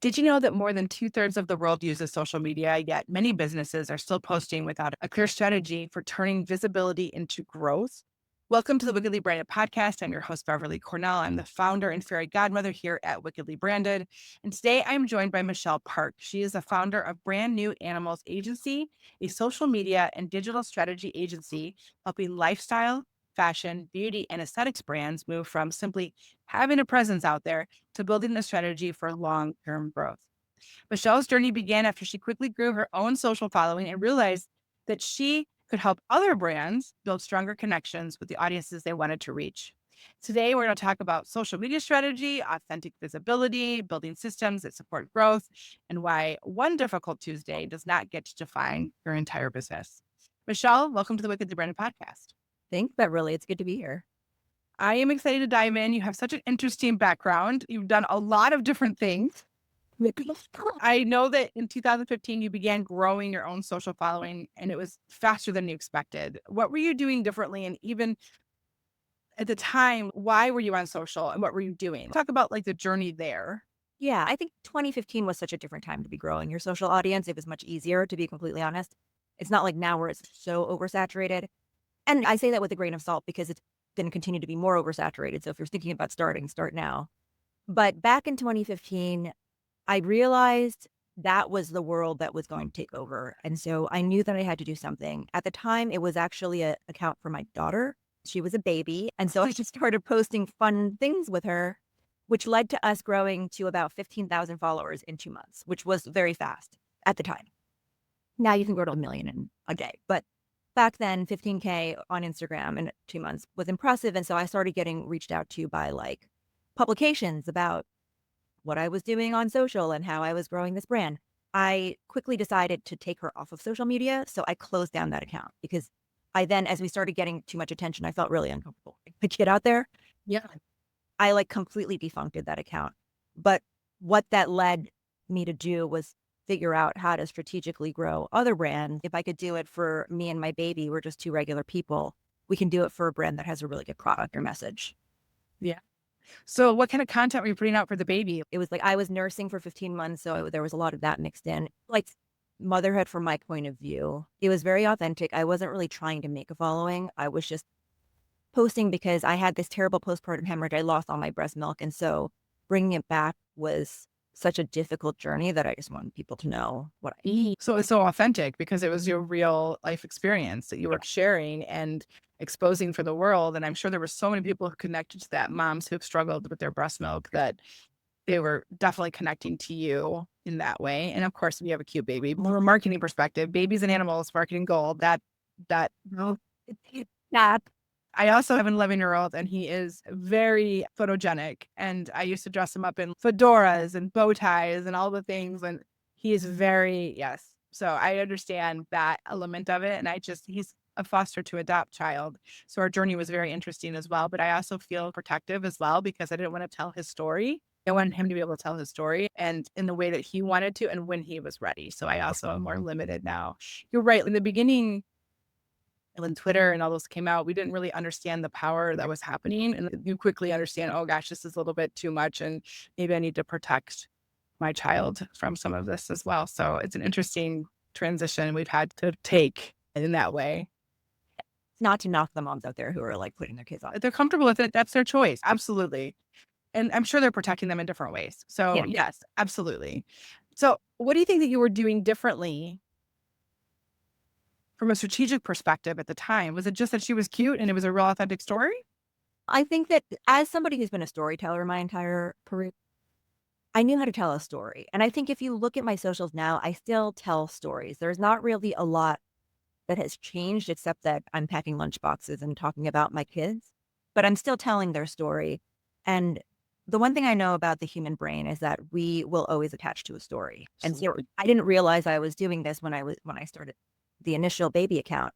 Did you know that more than two-thirds of the world uses social media, yet many businesses are still posting without a clear strategy for turning visibility into growth? Welcome to the Wickedly Branded podcast. I'm your host, Beverly Cornell. I'm the founder and fairy godmother here at Wickedly Branded. And today I'm joined by Michelle Park. She is the founder of Brand New Animals Agency, a social media and digital strategy agency helping lifestyle, fashion, beauty, and aesthetics brands move from simply having a presence out there to building the strategy for long-term growth. Michelle's journey began after she quickly grew her own social following and realized that she could help other brands build stronger connections with the audiences they wanted to reach. Today, we're going to talk about social media strategy, authentic visibility, building systems that support growth, and why one difficult Tuesday does not get to define your entire business. Michelle, welcome to the Wickedly Branded podcast. Thanks, Beverly. It's good to be here. I am excited to dive in. You have such an interesting background. You've done a lot of different things. I know that in 2015, you began growing your own social following and it was faster than you expected. What were you doing differently? And even at the time, why were you on social and what were you doing? Talk about like the journey there. Yeah, I think 2015 was such a different time to be growing your social audience. It was much easier, to be completely honest. It's not like now where it's so oversaturated. And I say that with a grain of salt because it's going to continue to be more oversaturated. So if you're thinking about starting, start now. But back in 2015, I realized that was the world that was going to take over. And so I knew that I had to do something. At the time, it was actually an account for my daughter. She was a baby. And so I just started posting fun things with her, which led to us growing to about 15,000 followers in 2 months, which was very fast at the time. Now you can grow to a million in a day. But back then, 15K on Instagram in 2 months was impressive. And so I started getting reached out to by like publications about what I was doing on social and how I was growing this brand. I quickly decided to take her off of social media. So I closed down that account because I then, as we started getting too much attention, I felt really uncomfortable. The kid out there, Yeah. I like completely defuncted that account. But what that led me to do was figure out how to strategically grow other brands. If I could do it for me and my baby, we're just two regular people. We can do it for a brand that has a really good product or message. Yeah. So what kind of content were you putting out for the baby? It was like I was nursing for 15 months, so there was a lot of that mixed in. Like motherhood from my point of view. It was very authentic. I wasn't really trying to make a following. I was just posting because I had this terrible postpartum hemorrhage. I lost all my breast milk. And so bringing it back was such a difficult journey that I just wanted people to know what I So it's so authentic because it was your real life experience that you were yeah. sharing and exposing for the world. And I'm sure there were so many people who connected to that, moms who've struggled with their breast milk, that they were definitely connecting to you in that way. And of course, we have a cute baby. From a marketing perspective, babies and animals, marketing gold. That no. That I also have an 11-year-old and he is very photogenic. And I used to dress him up in fedoras and bow ties and all the things. And he is very, yes. So I understand that element of it. And he's a foster to adopt child. So our journey was very interesting as well. But I also feel protective as well because I didn't want to tell his story. I wanted him to be able to tell his story and in the way that he wanted to and when he was ready. So I also am more limited now. You're right. In the beginning, when Twitter and all those came out, we didn't really understand the power that was happening. And you quickly understand, oh gosh, this is a little bit too much. And maybe I need to protect my child from some of this as well. So it's an interesting transition we've had to take in that way. not to knock the moms out there who are like putting their kids on. If they're comfortable with it, that's their choice. Absolutely. And I'm sure they're protecting them in different ways. So Yeah. yes, absolutely. So what do you think that you were doing differently from a strategic perspective at the time? Was it just that she was cute and it was a real authentic story? I think that as somebody who's been a storyteller my entire career, I knew how to tell a story. And I think if you look at my socials now, I still tell stories. There's not really a lot that has changed except that I'm packing lunch boxes and talking about my kids, but I'm still telling their story. And the one thing I know about the human brain is that we will always attach to a story. And so I didn't realize I was doing this when I started the initial baby account.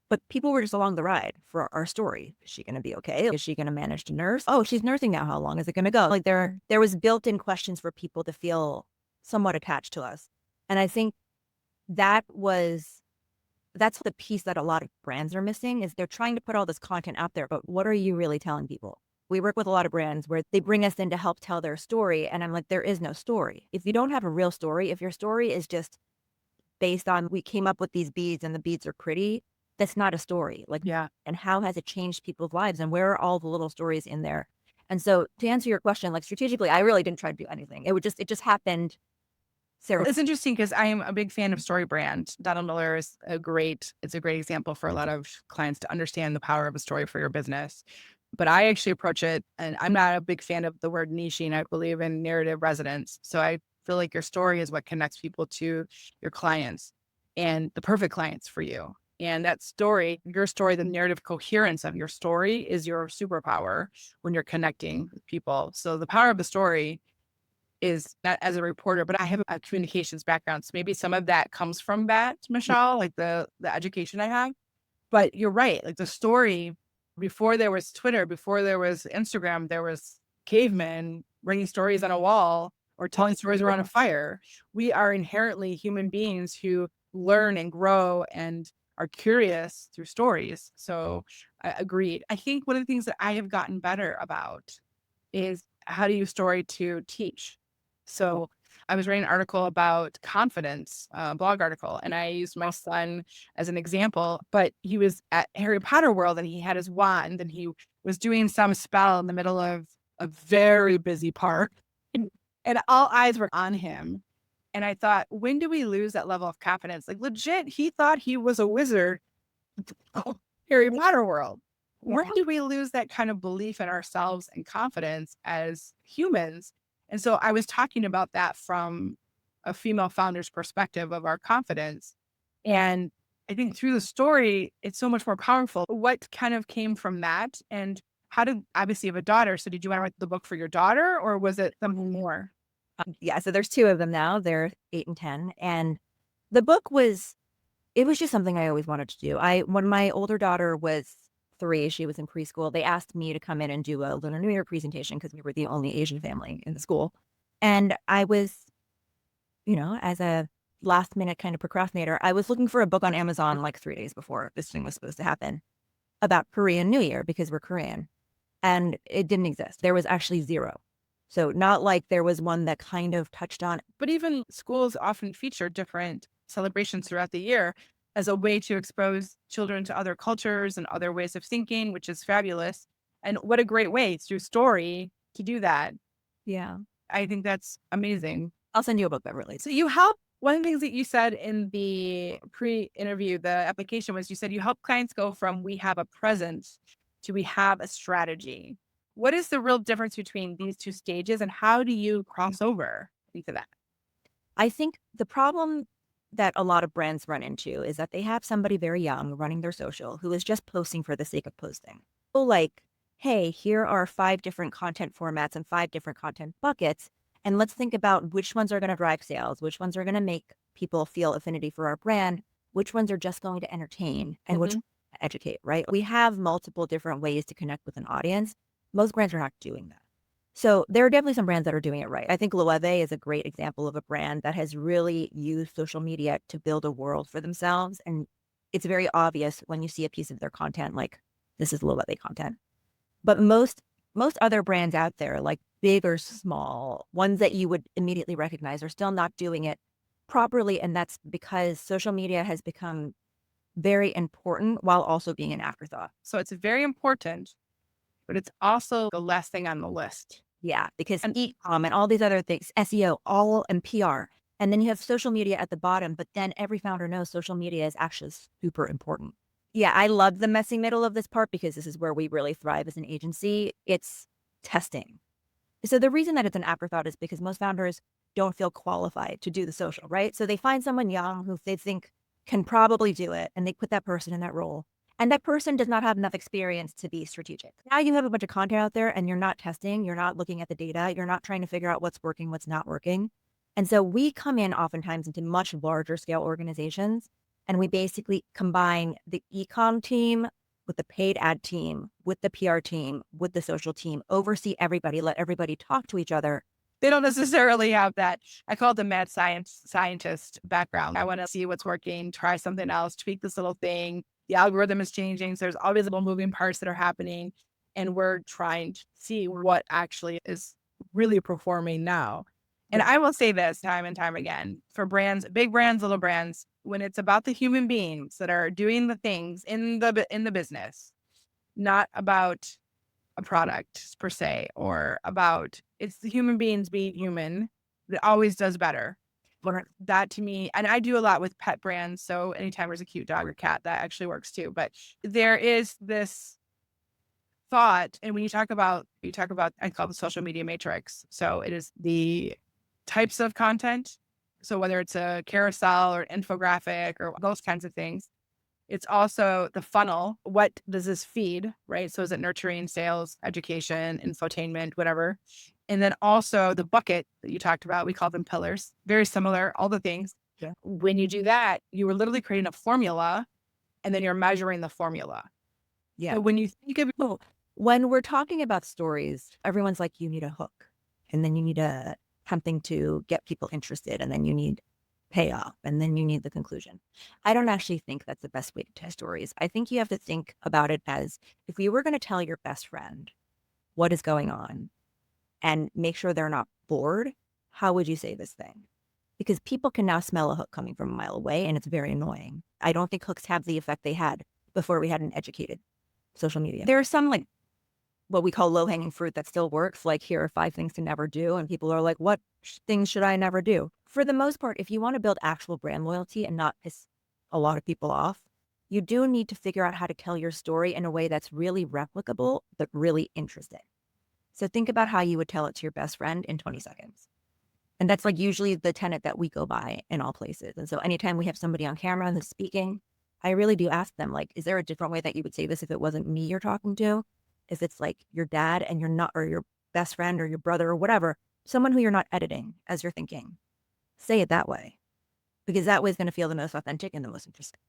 But people were just along the ride for our story. Is she going to be okay? Is she going to manage to nurse? Oh, she's nursing now. How long is it going to go? Like there was built-in questions for people to feel somewhat attached to us. And I think that was that's the piece that a lot of brands are missing is they're trying to put all this content out there, but what are you really telling people? We work with a lot of brands where they bring us in to help tell their story. And I'm like, there is no story. If you don't have a real story, if your story is just based on we came up with these beads and the beads are pretty, that's not a story. Like, Yeah. and how has it changed people's lives? And where are all the little stories in there? And so to answer your question, like strategically, I really didn't try to do anything. It just happened. Sarah. It's interesting because I am a big fan of story brand. Donald Miller is it's a great example for a lot of clients to understand the power of a story for your business. But I actually approach it, and I'm not a big fan of the word niching. I believe in narrative resonance. So I feel like your story is what connects people to your clients and the perfect clients for you. And that story, your story, the narrative coherence of your story is your superpower when you're connecting with people. So the power of the story is not as a reporter, but I have a communications background. So maybe some of that comes from that, Michelle, like the education I have. But you're right. Like the story before there was Twitter, before there was Instagram, there was cavemen writing stories on a wall or telling stories around a fire. We are inherently human beings who learn and grow and are curious through stories. So I agreed. I think one of the things that I have gotten better about is how to use story to teach. So I was writing an article about confidence, blog article, and I used my son as an example, but he was at Harry Potter World and he had his wand and he was doing some spell in the middle of a very busy park and all eyes were on him. And I thought, when do we lose that level of confidence? Like legit, he thought he was a wizard. Harry Potter World. Where do we lose that kind of belief in ourselves and confidence as humans? And so I was talking about that from a female founder's perspective of our confidence. And I think through the story, it's so much more powerful. What kind of came from that? And how did, obviously, you have a daughter. So did you want to write the book for your daughter or was it something more? Yeah, so there's two of them now. They're 8 and 10. And the book was it was just something I always wanted to do. When my older daughter was 3, she was in preschool, they asked me to come in and do a Lunar New Year presentation because we were the only Asian family in the school. And I was, as a last minute kind of procrastinator, I was looking for a book on Amazon like 3 days before this thing was supposed to happen about Korean New Year because we're Korean. And it didn't exist. There was actually zero. So not like there was one that kind of touched on. But even schools often feature different celebrations throughout the year as a way to expose children to other cultures and other ways of thinking, which is fabulous. And what a great way through story to do that. Yeah. I think that's amazing. I'll send you a book, Beverly. So you help, one of the things that you said in the pre-interview, the application was you said you help clients go from we have a presence to we have a strategy. What is the real difference between these two stages and how do you cross over into that? I think the problem that a lot of brands run into is that they have somebody very young running their social who is just posting for the sake of posting. So like, hey, here are 5 different content formats and 5 different content buckets. And let's think about which ones are going to drive sales, which ones are going to make people feel affinity for our brand, which ones are just going to entertain, and which educate, right? We have multiple different ways to connect with an audience. Most brands are not doing that. So there are definitely some brands that are doing it right. I think Loewe is a great example of a brand that has really used social media to build a world for themselves. And it's very obvious when you see a piece of their content, like this is Loewe content. But most other brands out there, like big or small, ones that you would immediately recognize are still not doing it properly. And that's because social media has become very important while also being an afterthought. So it's very important, but it's also the last thing on the list. Yeah, because e-com and all these other things, SEO, all and PR. And then you have social media at the bottom, but then every founder knows social media is actually super important. Yeah, I love the messy middle of this part because this is where we really thrive as an agency. It's testing. So the reason that it's an afterthought is because most founders don't feel qualified to do the social, right? So they find someone young who they think can probably do it, and they put that person in that role. And that person does not have enough experience to be strategic. Now you have a bunch of content out there and you're not testing, you're not looking at the data, you're not trying to figure out what's working, what's not working. And so we come in oftentimes into much larger scale organizations and we basically combine the e-com team with the paid ad team, with the PR team, with the social team, oversee everybody, let everybody talk to each other. They don't necessarily have that. I call it the mad scientist background. I want to see what's working, try something else, tweak this little thing. The algorithm is changing. So there's always little moving parts that are happening. And we're trying to see what actually is really performing now. And Yeah. I will say this time and time again for brands, big brands, little brands, when it's about the human beings that are doing the things in the business, not about a product per se, or about it's the human beings being human that always does better. But that to me, and I do a lot with pet brands. So anytime there's a cute dog or cat, that actually works too. But there is this thought, and when you talk about, I call it the social media matrix. So it is the types of content. So whether it's a carousel or an infographic or those kinds of things, it's also the funnel. What does this feed, right? So is it nurturing, sales, education, infotainment, whatever? And then also the bucket that you talked about, we call them pillars, very similar, all the things. Yeah. When you do that, you are literally creating a formula and then you're measuring the formula. Yeah. So when you think of, Well, when we're talking about stories, everyone's like, you need a hook, and then you need something to get people interested, and then you need payoff, and then you need the conclusion. I don't actually think that's the best way to tell stories. I think you have to think about it as if you were going to tell your best friend what is going on and make sure they're not bored, how would you say this thing? Because people can now smell a hook coming from a mile away, and it's very annoying. I don't think hooks have the effect they had before we had an educated social media. There are some like what we call low hanging fruit that still works. Like, here are 5 things to never do. And people are like, what things should I never do? For the most part, if you want to build actual brand loyalty and not piss a lot of people off, you do need to figure out how to tell your story in a way that's really replicable, but really interesting. So think about how you would tell it to your best friend in 20 seconds. And that's like usually the tenet that we go by in all places. And so anytime we have somebody on camera that's speaking, I really do ask them, like, is there a different way that you would say this if it wasn't me you're talking to? If it's like your dad and you're not, or your best friend or your brother or whatever, someone who you're not editing as you're thinking, say it that way, because that way is going to feel the most authentic and the most interesting.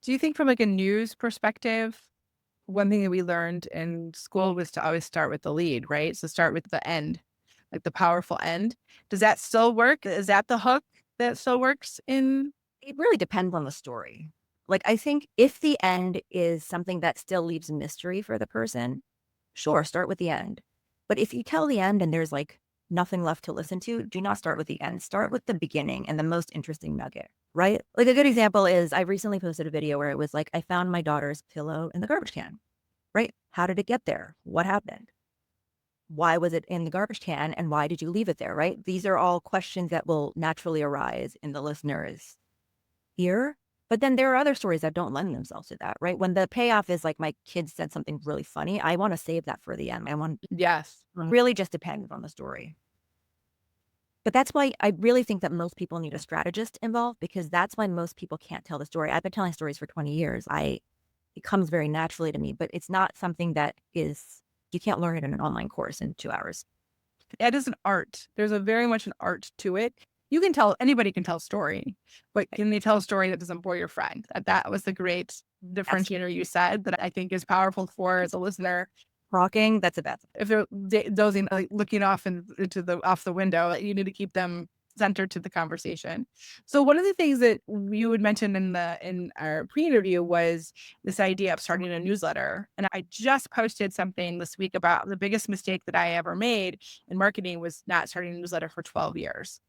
do you think from like a news perspective, one thing that we learned in school was to always start with the lead, right? So start with the end, like the powerful end. Does that still work? Is that the hook that still works in? It really depends on the story. Like, I think if the end is something that still leaves mystery for the person, sure, start with the end. But if you tell the end and there's like nothing left to listen to, do not start with the end. Start with the beginning and the most interesting nugget, right? Like, a good example is I recently posted a video where it was like, I found my daughter's pillow in the garbage can, right? How did it get there? What happened? Why was it in the garbage can? And why did you leave it there, right? These are all questions that will naturally arise in the listener's ear. But then there are other stories that don't lend themselves to that, right? When the payoff is like my kid said something really funny, I want to save that for the end. I want Yes. really just depends on the story. But that's why I really think that most people need a strategist involved, because that's why most people can't tell the story. I've been telling stories for 20 years. It comes very naturally to me, but it's not something that is, you can't learn it in an online course in 2 hours. It is an art. There's a very much an art to it. You can tell, anybody can tell a story, but can they tell a story that doesn't bore your friend? That was the great differentiator you said that I think is powerful for as a listener. Talking, that's a bad thing. If they're dozing, like looking off into the off the window, you need to keep them centered to the conversation. So one of the things that you had mentioned in our pre-interview was this idea of starting a newsletter. And I just posted something this week about the biggest mistake that I ever made in marketing was not starting a newsletter for 12 years.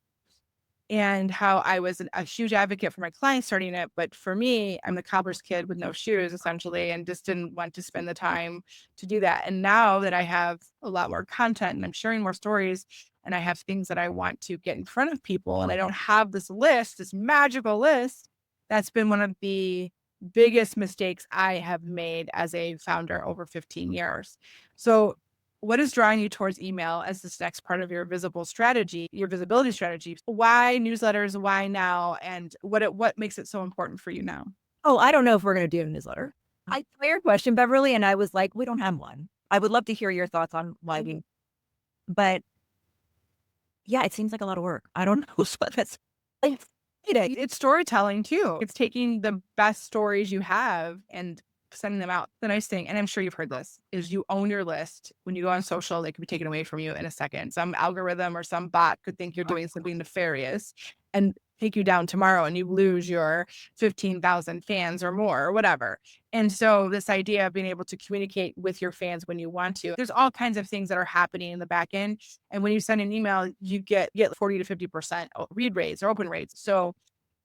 And how I was a huge advocate for my clients starting it. But for me, I'm the cobbler's kid with no shoes, essentially, and just didn't want to spend the time to do that. And now that I have a lot more content and I'm sharing more stories and I have things that I want to get in front of people and I don't have this list, this magical list, that's been one of the biggest mistakes I have made as a founder over 15 years. So what is drawing you towards email as this next part of your visible strategy, your visibility strategy? Why newsletters? Why now? And what makes it so important for you now? Oh, I don't know if we're going to do a newsletter. I saw your question, Beverly, and I was like, we don't have one. I would love to hear your thoughts on why we, but yeah, it seems like a lot of work. I don't know what that's like. It's storytelling too. It's taking the best stories you have and sending them out. The nice thing, and I'm sure you've heard this, is you own your list. When you go on social, they can be taken away from you in a second. Some algorithm or some bot could think you're doing something nefarious. And take you down tomorrow and you lose your 15,000 fans or more or whatever. And so this idea of being able to communicate with your fans when you want to, there's all kinds of things that are happening in the back end. And when you send an email, you get 40 to 50% read rates or open rates. So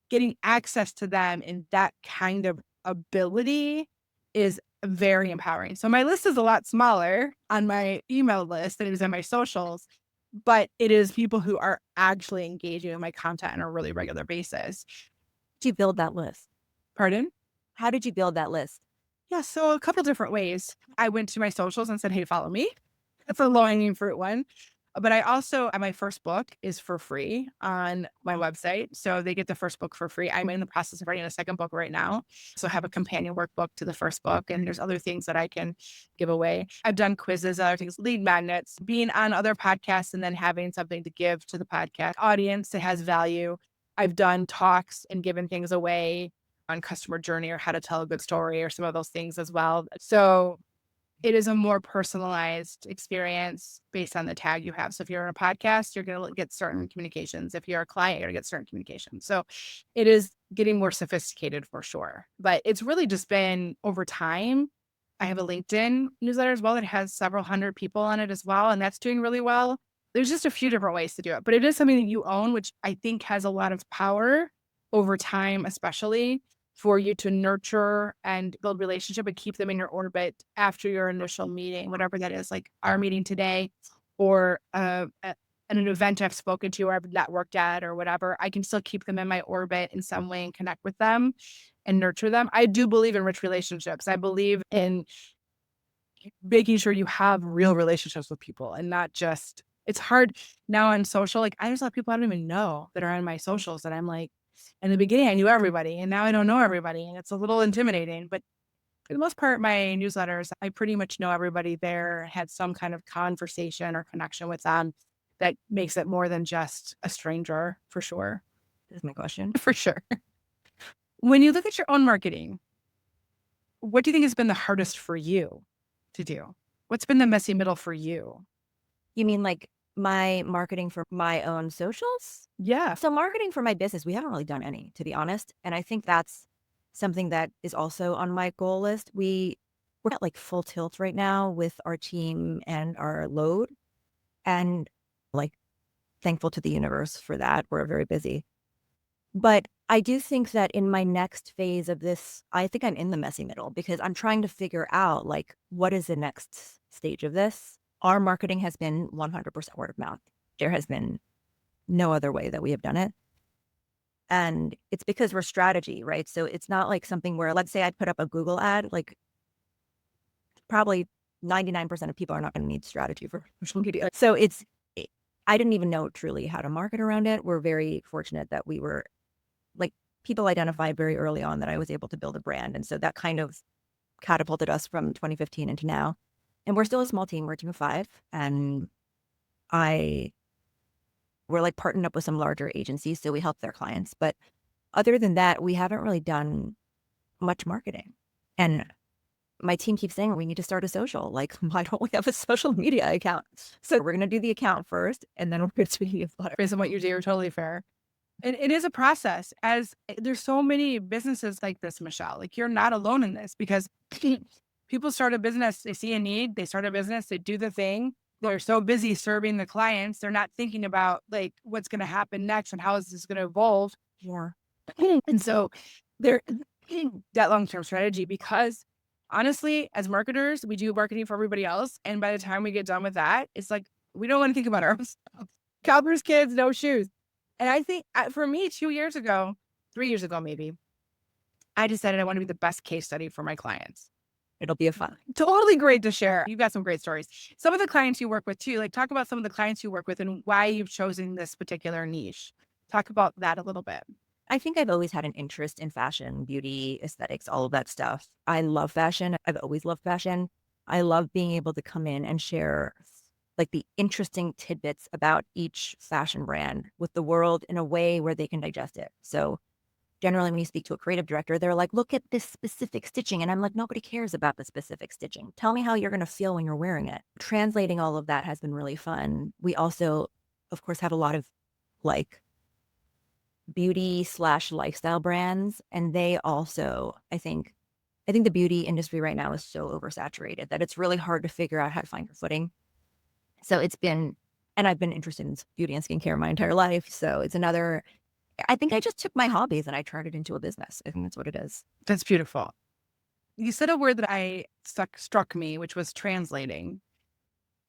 getting access to them in that kind of ability is very empowering. So my list is a lot smaller on my email list than it is on my socials, but it is people who are actually engaging in my content on a really regular basis. Did you build that list? Pardon? How did you build that list? Yeah, so a couple different ways. I went to my socials and said, hey, follow me. That's a low-hanging fruit one. But I also, my first book is for free on my website. So they get the first book for free. I'm in the process of writing a second book right now. So I have a companion workbook to the first book. And there's other things that I can give away. I've done quizzes, other things, lead magnets, being on other podcasts and then having something to give to the podcast audience that has value. I've done talks and given things away on customer journey or how to tell a good story or some of those things as well. So it is a more personalized experience based on the tag you have. So if you're in a podcast, you're going to get certain communications. If you're a client, you're going to get certain communications. So it is getting more sophisticated for sure. But it's really just been over time. I have a LinkedIn newsletter as well that has several hundred people on it as well. And that's doing really well. There's just a few different ways to do it. But it is something that you own, which I think has a lot of power over time, especially for you to nurture and build relationship and keep them in your orbit after your initial meeting, whatever that is, like our meeting today or at an event I've spoken to or I've networked at or whatever. I can still keep them in my orbit in some way and connect with them and nurture them. I do believe in rich relationships. I believe in making sure you have real relationships with people and not just, it's hard now on social. Like there's a lot of people I don't even know that are on my socials that I'm like, in the beginning, I knew everybody, and now I don't know everybody, and it's a little intimidating. But for the most part, my newsletters, I pretty much know everybody there, had some kind of conversation or connection with them that makes it more than just a stranger, for sure. This is my question. For sure. When you look at your own marketing, what do you think has been the hardest for you to do? What's been the messy middle for you? You mean like my marketing for my own socials? Yeah. So marketing for my business, we haven't really done any, to be honest. And I think that's something that is also on my goal list. We're at like full tilt right now with our team and our load. And like thankful to the universe for that. We're very busy. But I do think that in my next phase of this, I think I'm in the messy middle because I'm trying to figure out like what is the next stage of this. Our marketing has been 100% word of mouth. There has been no other way that we have done it. And it's because we're strategy, right? So it's not like something where, let's say I put up a Google ad, like probably 99% of people are not going to need strategy for social media. So I didn't even know truly how to market around it. We're very fortunate that we were like, people identified very early on that I was able to build a brand. And so that kind of catapulted us from 2015 into now. And we're still a small team. We're a team of 5. And we're like partnered up with some larger agencies. So we help their clients. But other than that, we haven't really done much marketing. And my team keeps saying, we need to start a social. Like, why don't we have a social media account? So we're going to do the account first. And then we're going to be Based on what you do, you're totally fair. And it is a process, as there's so many businesses like this, Michelle. Like you're not alone in this because people start a business, they see a need, they start a business, they do the thing. They're so busy serving the clients, they're not thinking about like what's going to happen next and how is this going to evolve. more. And so they're that long-term strategy because honestly, as marketers, we do marketing for everybody else. And by the time we get done with that, it's like, we don't want to think about ourselves. Cowper's kids, no shoes. And I think for me, 2 years ago, 3 years ago, maybe, I decided I want to be the best case study for my clients. It'll be a fun. Totally great to share. You've got some great stories. Some of the clients you work with too, like talk about some of the clients you work with and why you've chosen this particular niche. Talk about that a little bit. I think I've always had an interest in fashion, beauty, aesthetics, all of that stuff. I love fashion. I've always loved fashion. I love being able to come in and share like the interesting tidbits about each fashion brand with the world in a way where they can digest it. So generally when you speak to a creative director, they're like, look at this specific stitching. And I'm like, nobody cares about the specific stitching. Tell me how you're going to feel when you're wearing it. Translating all of that has been really fun. We also, of course, have a lot of like beauty/lifestyle brands. And they also, I think the beauty industry right now is so oversaturated that it's really hard to figure out how to find your footing. So it's been, and I've been interested in beauty and skincare my entire life. So it's another, I think I just took my hobbies and I turned it into a business. I think that's what it is. That's beautiful. You said a word that struck me, which was translating.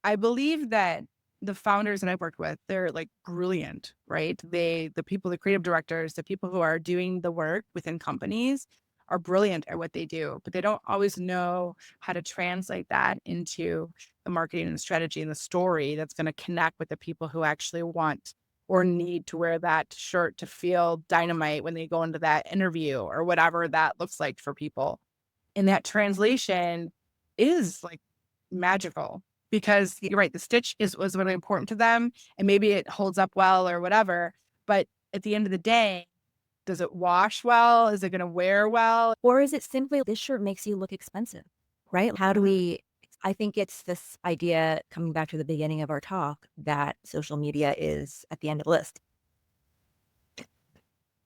I believe that the founders that I've worked with, they're like brilliant, right? The people, the creative directors, the people who are doing the work within companies are brilliant at what they do, but they don't always know how to translate that into the marketing and the strategy and the story that's going to connect with the people who actually want or need to wear that shirt to feel dynamite when they go into that interview or whatever that looks like for people. And that translation is like magical because you're right. The stitch was really important to them and maybe it holds up well or whatever. But at the end of the day, does it wash well? Is it going to wear well? Or is it simply this shirt makes you look expensive, right? How do we, I think it's this idea coming back to the beginning of our talk that social media is at the end of the list.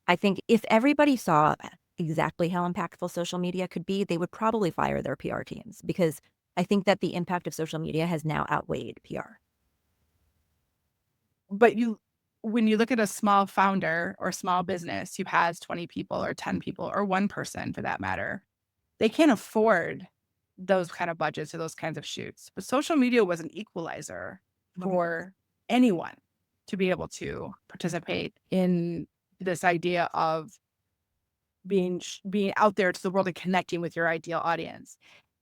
I think if everybody saw exactly how impactful social media could be, they would probably fire their PR teams because I think that the impact of social media has now outweighed PR. But when you look at a small founder or small business who has 20 people or 10 people or one person for that matter, they can't afford those kind of budgets or those kinds of shoots. But social media was an equalizer for anyone to be able to participate in this idea of being out there to the world and connecting with your ideal audience.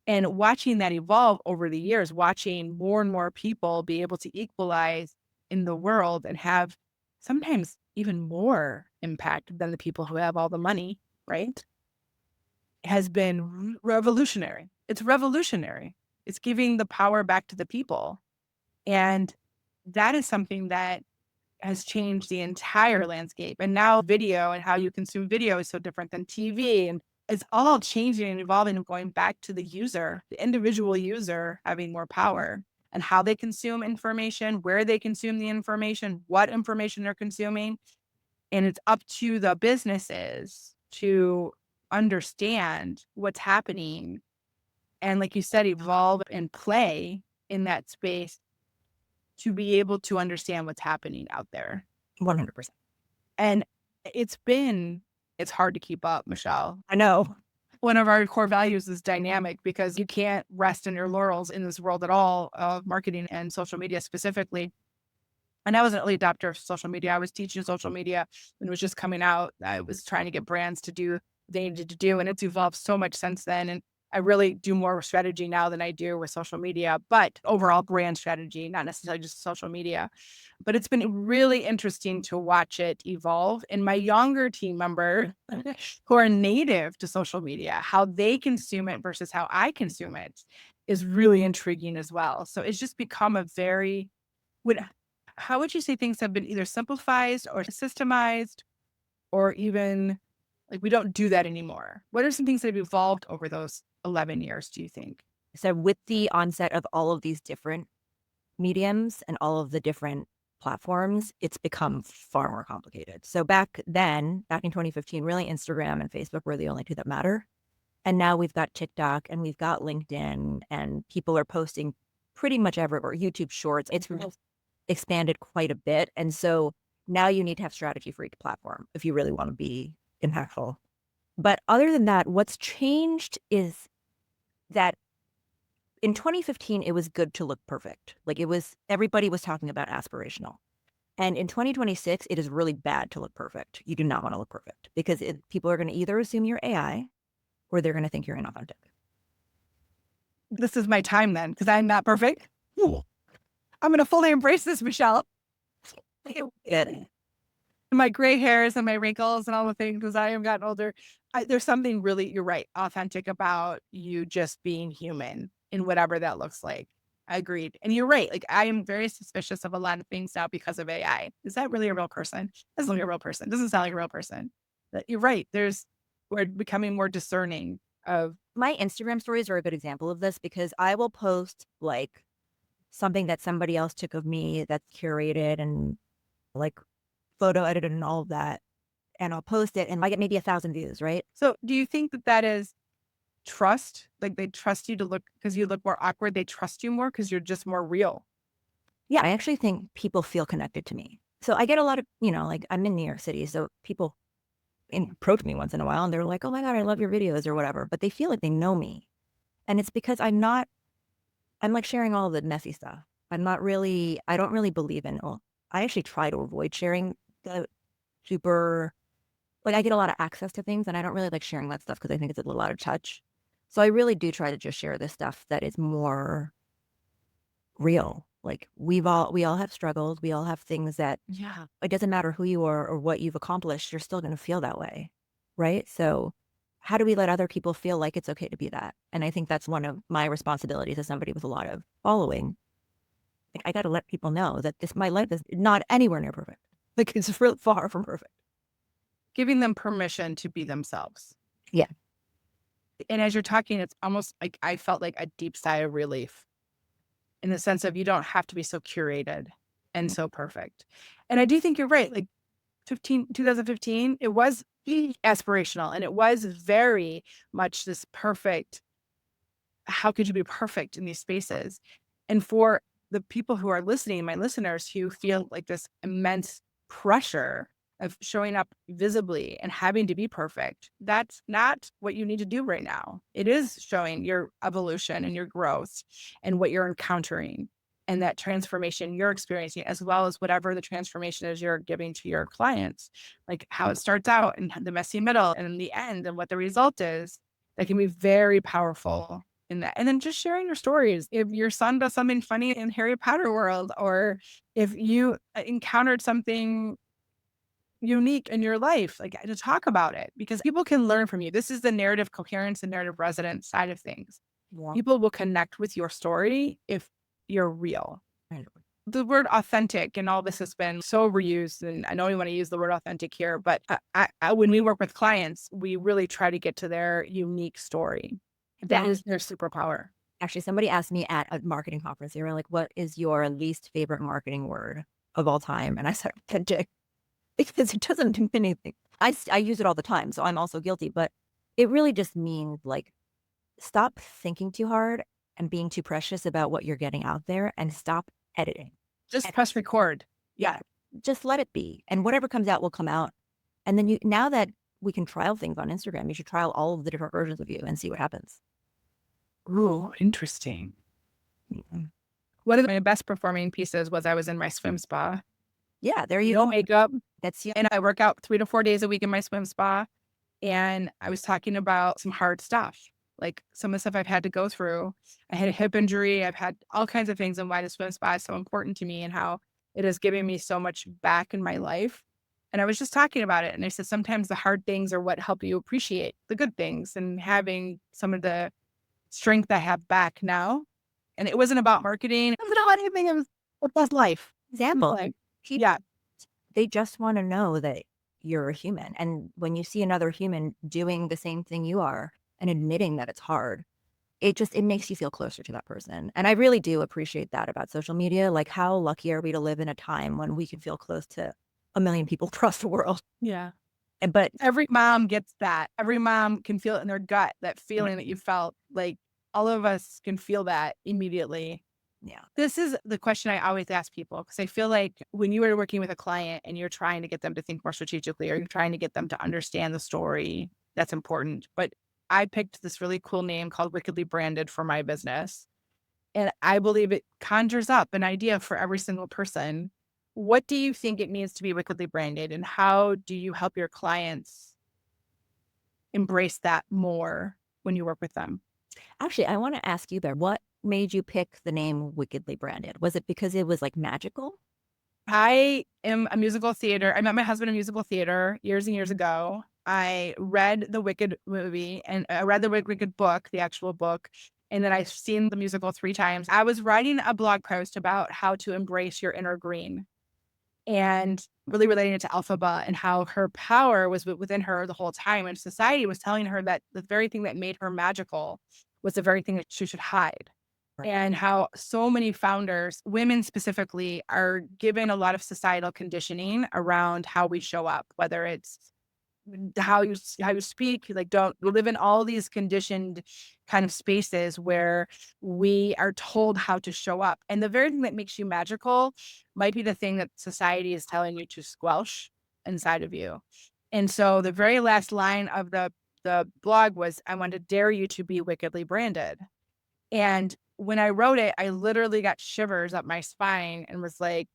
And watching that evolve over the years, watching more and more people be able to equalize in the world and have sometimes even more impact than the people who have all the money, right? Has been revolutionary. It's revolutionary. It's giving the power back to the people. And that is something that has changed the entire landscape. And now video and how you consume video is so different than TV. And it's all changing and evolving and going back to the user, the individual user having more power and how they consume information, where they consume the information, what information they're consuming. And it's up to the businesses to understand what's happening. And like you said, evolve and play in that space to be able to understand what's happening out there. 100%. And it's hard to keep up, Michelle. I know. One of our core values is dynamic because you can't rest in your laurels in this world at all of marketing and social media specifically. And I was an early adopter of social media. I was teaching social media when it was just coming out. I was trying to get brands to do what they needed to do, and it's evolved so much since then. And I really do more strategy now than I do with social media, but overall brand strategy, not necessarily just social media. But it's been really interesting to watch it evolve. And my younger team member who are native to social media, how they consume it versus how I consume it is really intriguing as well. So it's just become a very, how would you say things have been either simplified or systemized or even like we don't do that anymore? What are some things that have evolved over those 11 years, do you think? So with the onset of all of these different mediums and all of the different platforms, it's become far more complicated. So back then, back in 2015, really Instagram and Facebook were the only two that matter. And now we've got TikTok and we've got LinkedIn and people are posting pretty much everywhere. YouTube Shorts, it's expanded quite a bit. And so now you need to have strategy for each platform if you really want to be impactful. But other than that, what's changed is that in 2015, it was good to look perfect. Like everybody was talking about aspirational. And in 2026, it is really bad to look perfect. You do not want to look perfect because people are going to either assume you're AI or they're going to think you're inauthentic. This is my time then because I'm not perfect. Ooh. I'm going to fully embrace this, Michelle. My gray hairs and my wrinkles and all the things as I have gotten older. There's something really, you're right, authentic about you just being human in whatever that looks like. I agreed. And you're right. Like I am very suspicious of a lot of things now because of AI. Is that really a real person? Doesn't look like a real person. Doesn't sound like a real person. But you're right. We're becoming more discerning of. My Instagram stories are a good example of this because I will post like something that somebody else took of me that's curated and like photo edited and all of that. and I'll post it and I get maybe 1,000 views, right? So do you think that that is trust? Like they trust you to look because you look more awkward. They trust you more because you're just more real. Yeah, I actually think people feel connected to me. So I get a lot of, like I'm in New York City, so people approach me once in a while and they're like, "Oh my God, I love your videos," or whatever, but they feel like they know me. And it's because I'm like sharing all of the messy stuff. I don't really believe in, well, I actually try to avoid sharing the super, like I get a lot of access to things and I don't really like sharing that stuff because I think it's a little out of touch. So I really do try to just share this stuff that is more real. Like we all have struggles. We all have things that Yeah. it doesn't matter who you are or what you've accomplished, you're still going to feel that way. Right. So how do we let other people feel like it's okay to be that? And I think that's one of my responsibilities as somebody with a lot of following. Like I got to let people know that my life is not anywhere near perfect. Like it's real far from perfect. Giving them permission to be themselves. Yeah. And as you're talking, it's almost like I felt like a deep sigh of relief in the sense of you don't have to be so curated and so perfect. And I do think you're right. Like 2015, it was aspirational and it was very much this perfect. How could you be perfect in these spaces? And for the people who are listening, my listeners who feel like this immense pressure of showing up visibly and having to be perfect, that's not what you need to do right now. It is showing your evolution and your growth and what you're encountering and that transformation you're experiencing, as well as whatever the transformation is you're giving to your clients, like how it starts out and the messy middle and in the end and what the result is. That can be very powerful in that. And then just sharing your stories. If your son does something funny in Harry Potter world, or if you encountered something unique in your life, like to talk about it because people can learn from you. This is the narrative coherence and narrative resonance side of things. Yeah. People will connect with your story if you're real. The word authentic and all this has been so reused, and I know we want to use the word authentic here, but when we work with clients, we really try to get to their unique story. That is their superpower. Actually, somebody asked me at a marketing conference, they were like, "What is your least favorite marketing word of all time?" And I said, "Authentic," because it doesn't mean anything. I use it all the time, so I'm also guilty, but it really just means like stop thinking too hard and being too precious about what you're getting out there and stop editing. Just And press record. Yeah. just let it be. And whatever comes out will come out. And then now that we can trial things on Instagram, you should trial all of the different versions of you and see what happens. Ooh, interesting. Mhm. One of my best performing pieces was I was in my swim spa. Yeah, there you No go. makeup. That's you. And I work out 3 to 4 days a week in my swim spa. And I was talking about some hard stuff, like some of the stuff I've had to go through. I had a hip injury. I've had all kinds of things and why the swim spa is so important to me and how it has given me so much back in my life. And I was just talking about it. And I said, sometimes the hard things are what help you appreciate the good things and having some of the strength I have back now. And it wasn't about marketing. It wasn't about anything. It was about life. Example. Like, People, yeah, they just want to know that you're a human. And when you see another human doing the same thing you are and admitting that it's hard, it makes you feel closer to that person. And I really do appreciate that about social media. Like, how lucky are we to live in a time when we can feel close to a million people across the world? yeah. But Every mom gets that. Every mom can feel it in their gut, that feeling that you felt. Like all of us can feel that immediately. yeah, This is the question I always ask people because I feel like when you are working with a client and you're trying to get them to think more strategically or you're trying to get them to understand the story, that's important. But I picked this really cool name called Wickedly Branded for my business. And I believe it conjures up an idea for every single person. What do you think it means to be wickedly branded? And how do you help your clients embrace that more when you work with them? actually, I want to ask you there, what made you pick the name Wickedly Branded? Was it because it was like magical? I am a musical theater. I met my husband in musical theater years and years ago. I read the Wicked movie and I read the Wicked book, the actual book. And then I've seen the musical 3 times. I was writing a blog post about how to embrace your inner green and really relating it to Alphaba and how her power was within her the whole time. And society was telling her that the very thing that made her magical was the very thing that she should hide. Right. And how so many founders, women specifically, are given a lot of societal conditioning around how we show up, whether it's how you speak. Like, don't we live in all these conditioned kind of spaces where we are told how to show up. And the very thing that makes you magical might be the thing that society is telling you to squelch inside of you. And so the very last line of the blog was, I want to dare you to be wickedly branded. And when I wrote it, I literally got shivers up my spine and was like,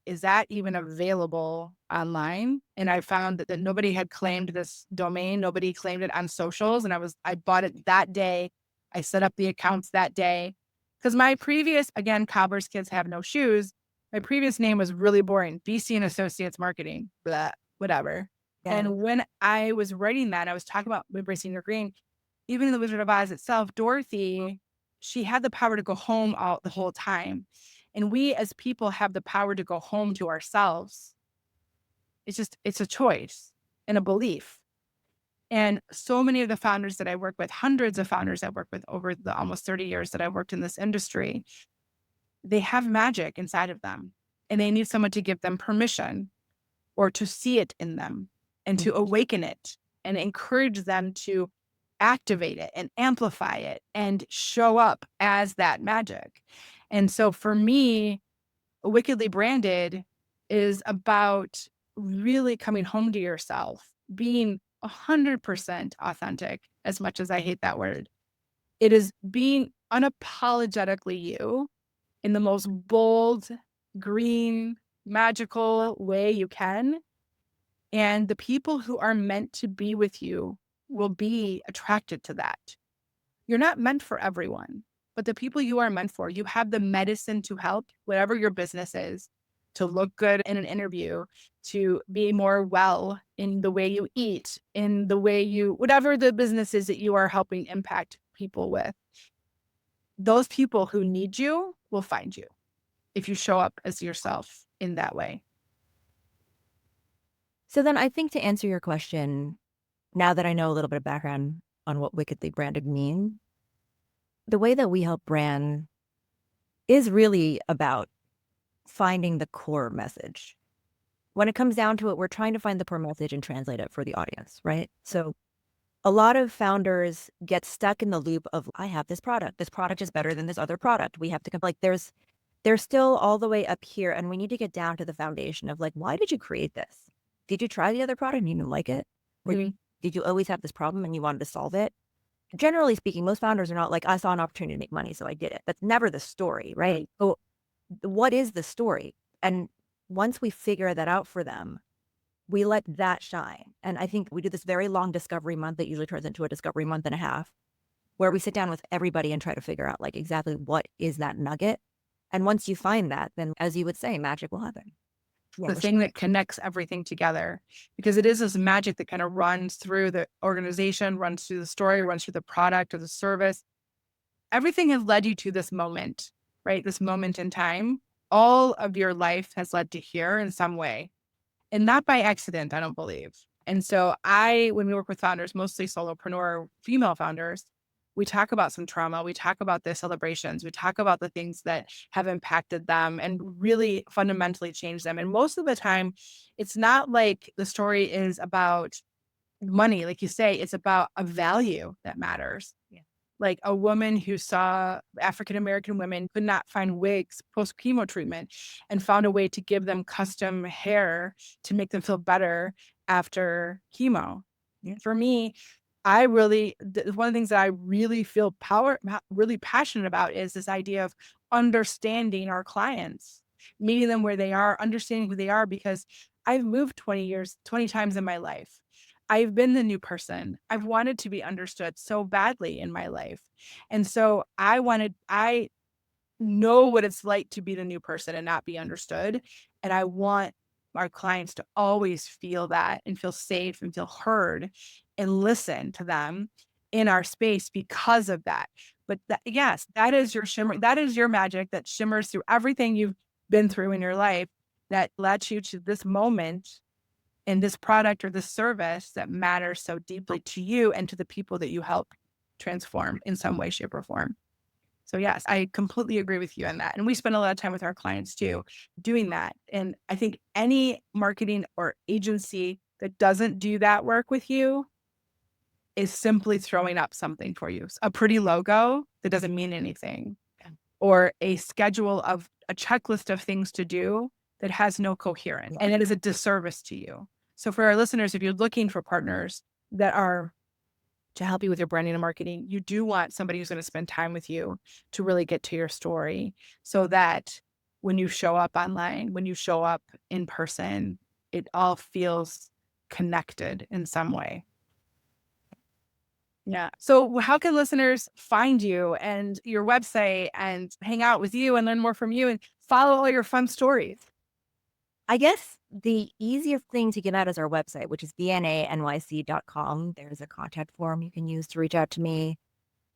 is that even available online? And I found that nobody had claimed this domain. Nobody claimed it on socials. And I bought it that day. I set up the accounts that day. Because my previous, again, cobbler's kids have no shoes. My previous name was really boring. BC and Associates Marketing, blah, whatever. Yeah. And when I was writing that, I was talking about embracing your green. Even in the Wizard of Oz itself, Dorothy, she had the power to go home all the whole time. And we as people have the power to go home to ourselves. It's a choice and a belief. And so many of the founders that I work with, hundreds of founders I work with over the almost 30 years that I worked in this industry, they have magic inside of them and they need someone to give them permission or to see it in them and to awaken it and encourage them to activate it and amplify it and show up as that magic. And so for me, wickedly branded is about really coming home to yourself, being 100% authentic, as much as I hate that word. It is being unapologetically you in the most bold, green, magical way you can. And the people who are meant to be with you will be attracted to that. You're not meant for everyone, but the people you are meant for, you have the medicine to help whatever your business is, to look good in an interview, to be more well in the way you eat, in the way you, whatever the business is that you are helping impact people with. Those people who need you will find you if you show up as yourself in that way. So then I think to answer your question, now that I know a little bit of background on what wickedly branded mean, the way that we help brand is really about finding the core message. When it comes down to it, we're trying to find the core message and translate it for the audience, right? So a lot of founders get stuck in the loop of, I have this product. This product is better than this other product. We have to like, they're still all the way up here. And we need to get down to the foundation of like, why did you create this? Did you try the other product and you didn't like it? Or did you always have this problem and you wanted to solve it? Generally speaking, most founders are not like, I saw an opportunity to make money, so I did it. That's never the story, right? So what is the story? And once we figure that out for them, we let that shine. And I think we do this very long discovery month that usually turns into a discovery month and a half, where we sit down with everybody and try to figure out like exactly what is that nugget. And once you find that, then as you would say, magic will happen. The thing that connects everything together, because it is this magic that kind of runs through the organization, runs through the story, runs through the product or the service. Everything has led you to this moment, right? This moment in time. All of your life has led to here in some way, and not by accident, I don't believe. And so when we work with founders, mostly solopreneur female founders, we talk about some trauma. We talk about the celebrations. We talk about the things that have impacted them and really fundamentally changed them. And most of the time, it's not like the story is about money. Like you say, it's about a value that matters. Yeah. Like a woman who saw African-American women could not find wigs post-chemo treatment and found a way to give them custom hair to make them feel better after chemo. Yeah. For me, one of the things that I really feel really passionate about is this idea of understanding our clients, meeting them where they are, understanding who they are, because I've moved 20 times in my life. I've been the new person. I've wanted to be understood so badly in my life. And so I know what it's like to be the new person and not be understood. And I want our clients to always feel that and feel safe and feel heard and listen to them in our space because of that. But yes, that is your shimmer. That is your magic that shimmers through everything you've been through in your life that led you to this moment in this product or this service that matters so deeply to you and to the people that you help transform in some way, shape, or form. So yes, I completely agree with you on that. And we spend a lot of time with our clients too, doing that. And I think any marketing or agency that doesn't do that work with you is simply throwing up something for you. A pretty logo that doesn't mean anything, or a schedule of a checklist of things to do that has no coherence, and it is a disservice to you. So for our listeners, if you're looking for partners that are to help you with your branding and marketing, you do want somebody who's going to spend time with you to really get to your story, so that when you show up online, when you show up in person, it all feels connected in some way. Yeah. So how can listeners find you and your website and hang out with you and learn more from you and follow all your fun stories? I guess the easiest thing to get at is our website, which is bnanyc.com. There's a contact form you can use to reach out to me.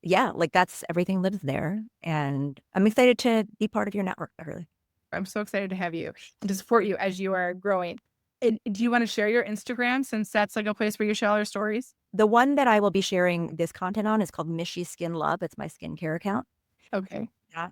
Yeah, like that's everything lives there. And I'm excited to be part of your network, Beverly. I'm so excited to have you and to support you as you are growing. And do you want to share your Instagram, since that's like a place where you share all your stories? The one that I will be sharing this content on is called Mishy Skin Love. It's my skincare account. Okay. Yeah.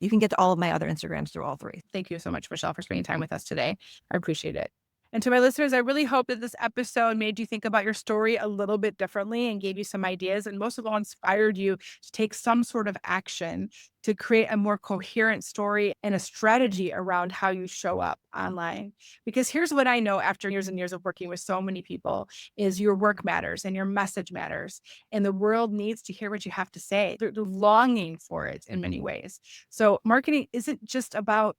You can get to all of my other Instagrams through all three. Thank you so much, Michelle, for spending time with us today. I appreciate it. And to my listeners, I really hope that this episode made you think about your story a little bit differently and gave you some ideas, and most of all, inspired you to take some sort of action to create a more coherent story and a strategy around how you show up online. Because here's what I know after years and years of working with so many people is your work matters and your message matters, and the world needs to hear what you have to say. They're longing for it in many ways. So marketing isn't just about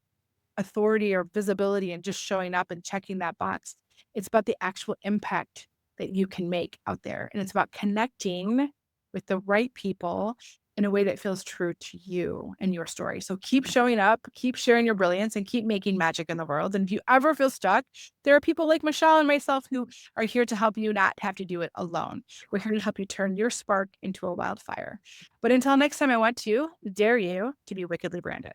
authority or visibility and just showing up and checking that box. It's about the actual impact that you can make out there. And it's about connecting with the right people in a way that feels true to you and your story. So keep showing up, keep sharing your brilliance, and keep making magic in the world. And if you ever feel stuck, there are people like Michelle and myself who are here to help you not have to do it alone. We're here to help you turn your spark into a wildfire. But until next time, I want to dare you to be wickedly branded.